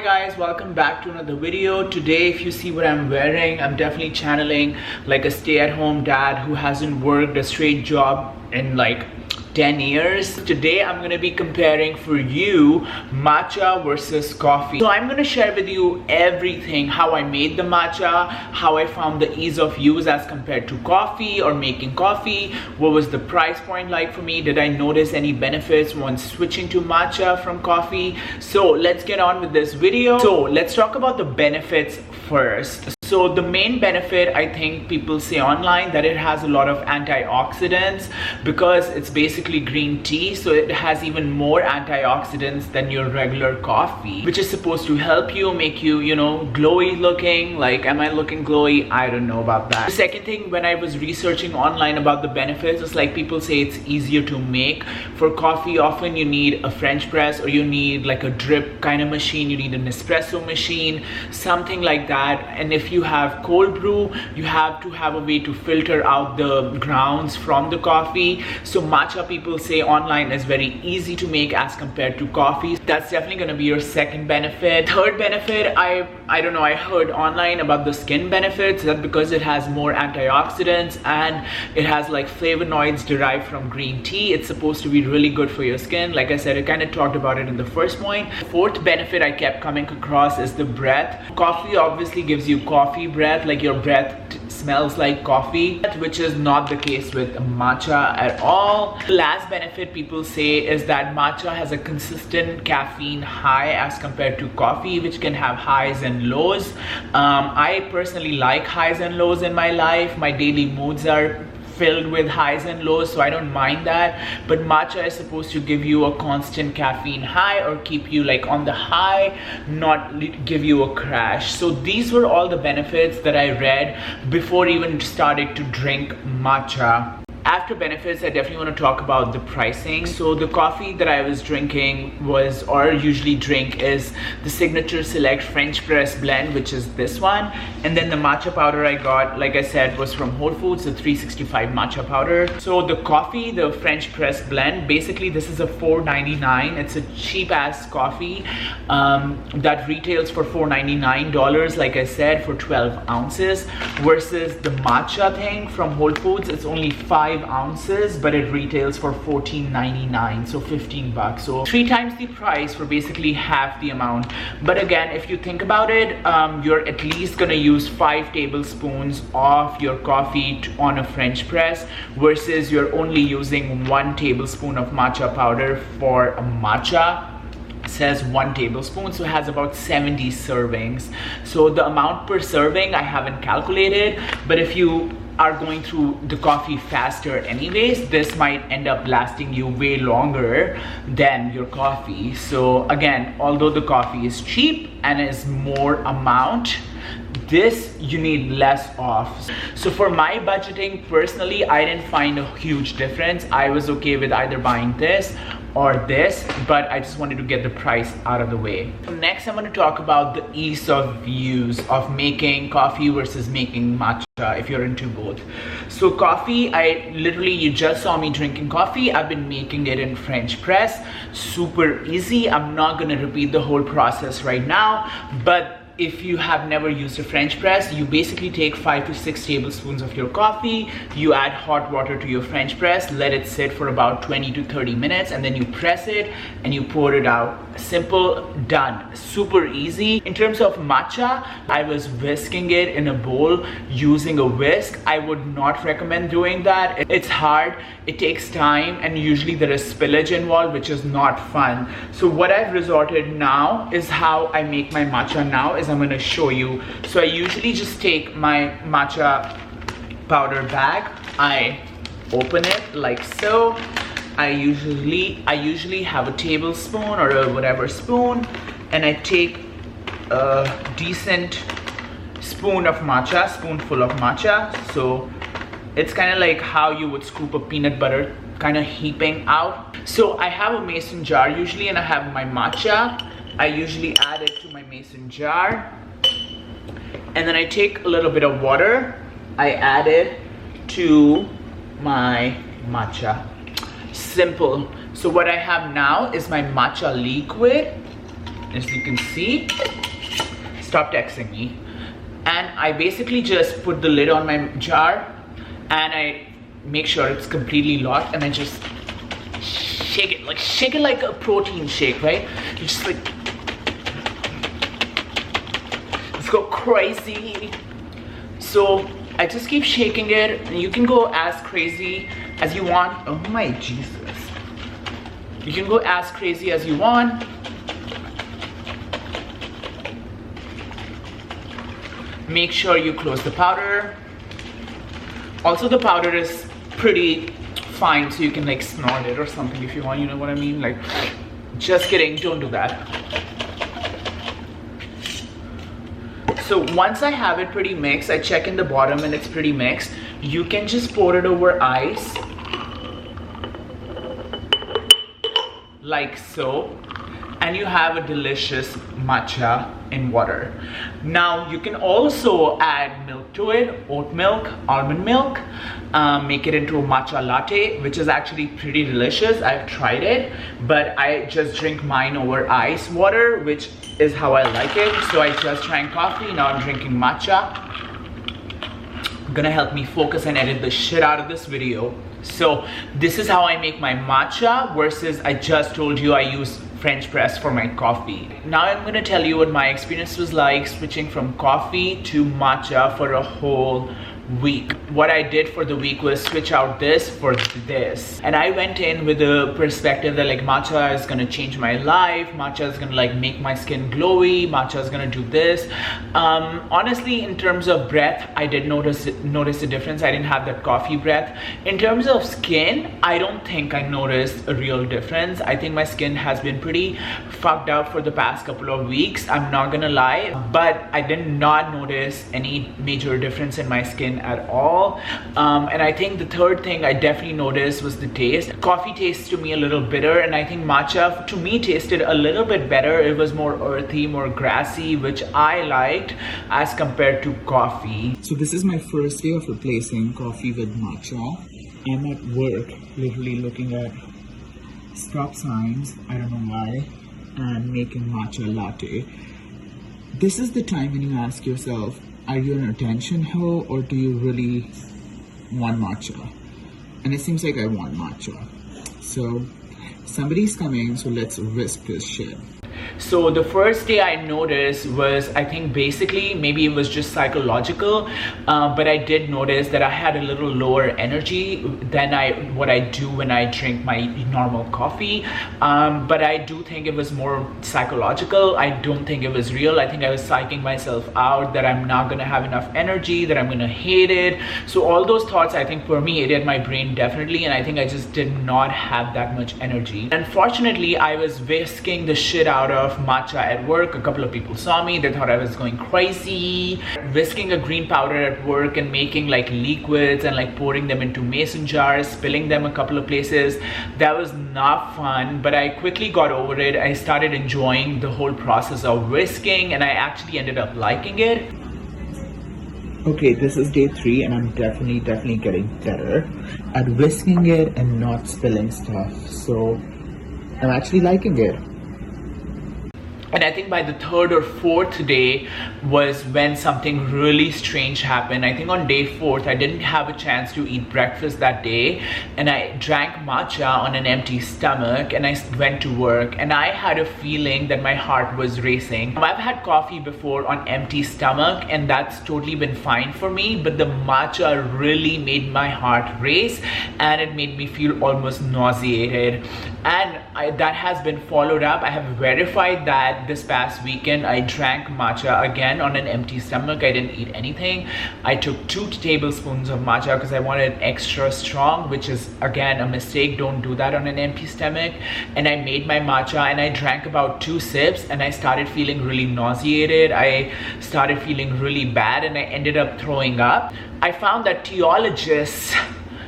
guys, welcome back to another video. Today, if you see what I'm wearing, I'm definitely channeling like a stay-at-home dad who hasn't worked a straight job in like 10 years. Today I'm going to be comparing for you matcha versus coffee. So I'm going to share with you everything, how I made the matcha, how I found the ease of use as compared to coffee or making coffee, what was the price point like for me, did I notice any benefits once switching to matcha from coffee. So let's get on with this video. So let's talk about the benefits first. So the main benefit, I think people say online that it has a lot of antioxidants because it's basically green tea, so it has even more antioxidants than your regular coffee, which is supposed to help you, make you, glowy looking. Like, am I looking glowy? I don't know about that. The second thing, when I was researching online about the benefits, it's like people say it's easier to make. For coffee, often you need a French press or you need like a drip kind of machine, you need an espresso machine, something like that. And if you have cold brew, you have to have a way to filter out the grounds from the coffee. So matcha, people say online, is very easy to make as compared to coffee. That's definitely going to be your second benefit. Third benefit, I don't know, I heard online about the skin benefits, that because it has more antioxidants and it has like flavonoids derived from green tea, it's supposed to be really good for your skin. Like I said, I kind of talked about it in the first point. Fourth benefit I kept coming across is the breath. Coffee obviously gives you coffee breath, like your breath smells like coffee, which is not the case with matcha at all. The last benefit people say is that matcha has a consistent caffeine high as compared to coffee, which can have highs and lows. I personally like highs and lows in my life. My daily moods are filled with highs and lows, so I don't mind that. But matcha is supposed to give you a constant caffeine high or keep you like on the high, not give you a crash. So these were all the benefits that I read before even started to drink matcha. After benefits, I definitely want to talk about the pricing. So the coffee that I was drinking was, or usually drink, is the Signature Select French Press Blend, which is this one. And then the matcha powder I got, like I said, was from Whole Foods, the 365 matcha powder. So the coffee, the French Press Blend, basically this is a $4.99. It's a cheap ass coffee that retails for $4.99, like I said, for 12 ounces. Versus the matcha thing from Whole Foods, it's only 5 ounces, but it retails for $14.99, so 15 bucks. So 3 times the price for basically half the amount. But again, if you think about it, you're at least gonna use 5 tablespoons of your coffee on a French press, versus you're only using 1 tablespoon of matcha powder for a matcha. It says 1 tablespoon, so it has about 70 servings. So the amount per serving I haven't calculated, but if you are going through the coffee faster anyways, this might end up lasting you way longer than your coffee. So again, although the coffee is cheap and is more amount, this you need less of. So for my budgeting, personally, I didn't find a huge difference. I was okay with either buying this or this, but I just wanted to get the price out of the way. Next, I'm going to talk about the ease of use of making coffee versus making matcha, if you're into both. So coffee, you just saw me drinking coffee. I've been making it in French press, super easy. I'm not going to repeat the whole process right now, but if you have never used a French press, you basically take 5 to 6 tablespoons of your coffee, you add hot water to your French press, let it sit for about 20 to 30 minutes, and then you press it and you pour it out. Simple, done. Super easy. In terms of matcha, I was whisking it in a bowl using a whisk. I would not recommend doing that. It's hard, it takes time, and usually there is spillage involved, which is not fun. So what I've resorted now is how I make my matcha now is I'm going to show you. So I usually just take my matcha powder bag, I open it like so. I usually have a tablespoon or a whatever spoon, and I take a decent spoonful of matcha. So it's kind of like how you would scoop a peanut butter, kind of heaping out. So I have a mason jar usually, and I have my matcha. I usually add it to my mason jar, and then I take a little bit of water, I add it to my matcha. Simple. So what I have now is my matcha liquid, as you can see. Stop texting me. And I basically just put the lid on my jar and I make sure it's completely locked, and I just shake it like a protein shake, right? You just like, let's go crazy. So I just keep shaking it, and you can go as crazy as you want. Oh my Jesus. You can go as crazy as you want. Make sure you close the powder. Also, the powder is pretty fine, so you can like snort it or something if you want, you know what I mean? Like, just kidding, don't do that. So once I have it pretty mixed, I check in the bottom and it's pretty mixed. You can just pour it over ice, like so, and you have a delicious matcha in water. Now you can also add milk to it, oat milk, almond milk, make it into a matcha latte, which is actually pretty delicious. I've tried it, but I just drink mine over ice water, which is how I like it. So I just drank coffee, now I'm drinking matcha. Gonna help me focus and edit the shit out of this video. So this is how I make my matcha, versus I just told you I use French press for my coffee. Now I'm gonna tell you what my experience was like switching from coffee to matcha for a whole week. What I did for the week was switch out this for this, and I went in with the perspective that like matcha is gonna change my life, matcha is gonna like make my skin glowy, matcha is gonna do this. Honestly, in terms of breath, I did notice a difference. I didn't have that coffee breath. In terms of skin, I don't think I noticed a real difference. I think my skin has been pretty fucked up for the past couple of weeks, I'm not gonna lie, but I did not notice any major difference in my skin at all. And I think the third thing I definitely noticed was the taste. Coffee tastes to me a little bitter, and I think matcha to me tasted a little bit better. It was more earthy, more grassy, which I liked as compared to coffee. So this is my first day of replacing coffee with matcha. I'm at work literally looking at stop signs, I don't know why, and making matcha latte. This is the time when you ask yourself, are you an attention hoe or do you really want matcha? And it seems like I want matcha. So somebody's coming, so let's risk this shit. So the first day I noticed was, I think basically maybe it was just psychological, but I did notice that I had a little lower energy than what I do when I drink my normal coffee. But I do think it was more psychological. I don't think it was real. I think I was psyching myself out that I'm not gonna have enough energy, that I'm gonna hate it. So all those thoughts, I think permeated my brain definitely, and I think I just did not have that much energy. Unfortunately, I was whisking the shit out of matcha at work. A couple of people saw me, they thought I was going crazy. Whisking a green powder at work and making like liquids and like pouring them into mason jars, spilling them a couple of places. That was not fun, but I quickly got over it. I started enjoying the whole process of whisking, and I actually ended up liking it. Okay, this is day 3 and I'm definitely getting better at whisking it and not spilling stuff. So I'm actually liking it. And I think by the 3rd or 4th day was when something really strange happened. I think on day 4th, I didn't have a chance to eat breakfast that day. And I drank matcha on an empty stomach and I went to work. And I had a feeling that my heart was racing. I've had coffee before on empty stomach and that's totally been fine for me. But the matcha really made my heart race and it made me feel almost nauseated. And that has been followed up. I have verified that this past weekend I drank matcha again on an empty stomach. I didn't eat anything. I took 2 tablespoons of matcha because I wanted extra strong, which is again a mistake. Don't do that on an empty stomach. And I made my matcha and I drank about 2 sips and I started feeling really nauseated. I started feeling really bad and I ended up throwing up. I found that teologists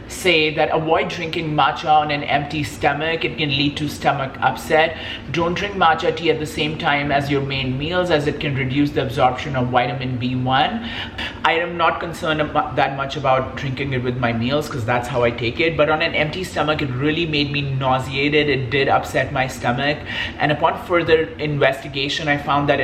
say that avoid drinking matcha on an empty stomach. It can lead to stomach upset. Don't drink matcha tea at the same time as your main meals, as it can reduce the absorption of vitamin B1. I am not concerned about that much about drinking it with my meals because that's how I take it, but on an empty stomach it really made me nauseated. It did upset my stomach, and upon further investigation I found that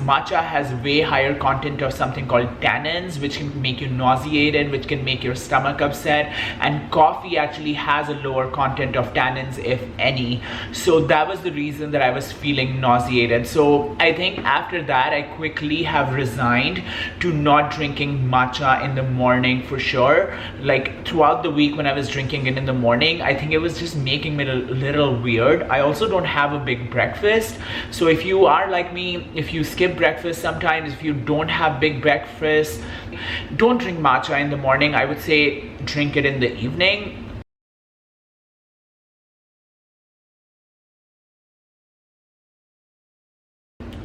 matcha has way higher content of something called tannins, which can make you nauseated, which can make your stomach upset, and coffee actually has a lower content of tannins, if any. So that was the reason that I was feeling nauseated. So I think after that I quickly have resigned to not drinking matcha in the morning for sure. Like throughout the week when I was drinking it in the morning, I think it was just making me a little weird. I also don't have a big breakfast, so if you are like me, if you skip breakfast sometimes, if you don't have big breakfast, don't drink matcha in the morning. I would say drink it in the evening.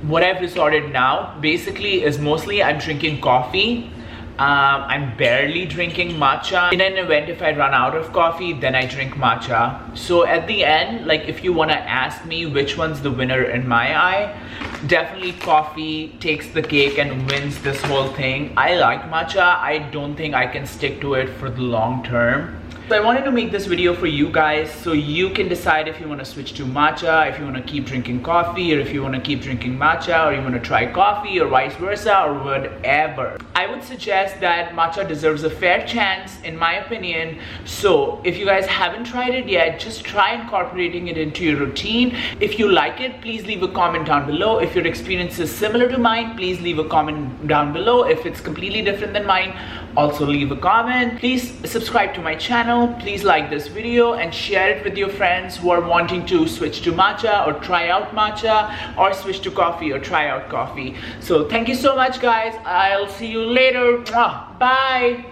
What I've resorted now basically is mostly I'm drinking coffee. I'm barely drinking matcha. In an event, if I run out of coffee, then I drink matcha. So at the end, like if you want to ask me which one's the winner in my eye, definitely coffee takes the cake and wins this whole thing. I like matcha. I don't think I can stick to it for the long term. So I wanted to make this video for you guys so you can decide if you want to switch to matcha, if you want to keep drinking coffee, or if you want to keep drinking matcha, or you want to try coffee, or vice versa, or whatever. I would suggest that matcha deserves a fair chance in my opinion. So if you guys haven't tried it yet, just try incorporating it into your routine. If you like it, please leave a comment down below. If your experience is similar to mine, please leave a comment down below. If it's completely different than mine, also leave a comment. Please subscribe to my channel. Please like this video and share it with your friends who are wanting to switch to matcha or try out matcha, or switch to coffee or try out coffee. So thank you so much guys. I'll see you later. Bye.